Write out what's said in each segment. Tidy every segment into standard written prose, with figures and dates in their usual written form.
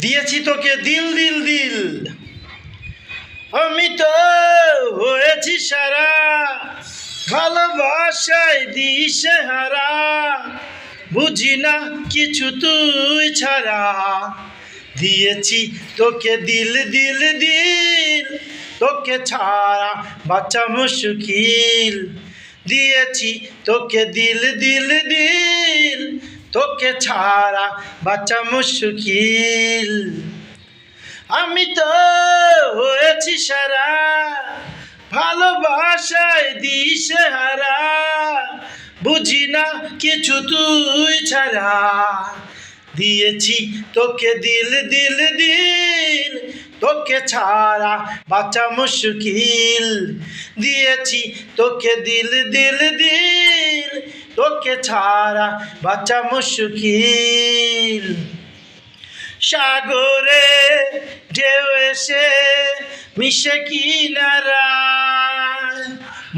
দিয়েছি তোকে দিল দিল দিল, আমি তো হয়েছি সারা, ভালোবাসায় দিশে হারা, বুঝি না কিছু তুই ছাড়া। দিয়েছি তোকে দিল দিল দিল, তোকে ছাড়া বাঁচা মুশকিল। দিয়েছি তোকে দিল দিল দিল, তোকে ছাড়া বাঁচা মুশকিল। আমি তো হয়েছি সারা, ভালোবাসায় দিশে হারা, বুঝি না কিছু তুই ছাড়া। দিয়েছি তোকে দিল দিল দিল, তোকে ছাড়া বাঁচা মুশকিল। দিয়েছি তোকে দিল দিল দিল, তোকে ছাড়া বাঁচা মুশকিল। সাগরে ঢেউ এসে মিশে কিনারায়,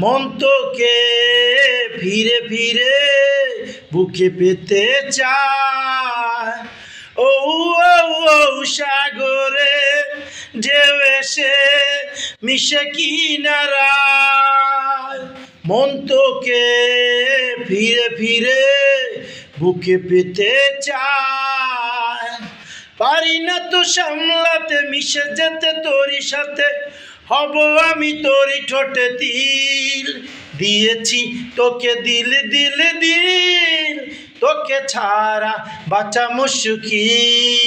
মন তোকে ফিরে ফিরে বুকে পেতে চায়। ও ও সাগরে ঢেউ এসে মিশে কিনারায়, মন তোকে ফিরে ফিরে বুকে পেতে চায়। পারি না তো সামলাতে, মিশে যেতে তোরই সাথে, হব আমি তোরই ঠোঁটে তিল। দিয়েছি তোকে দিল দিল দিল, তোকে ছাড়া বাঁচা মুশকিল।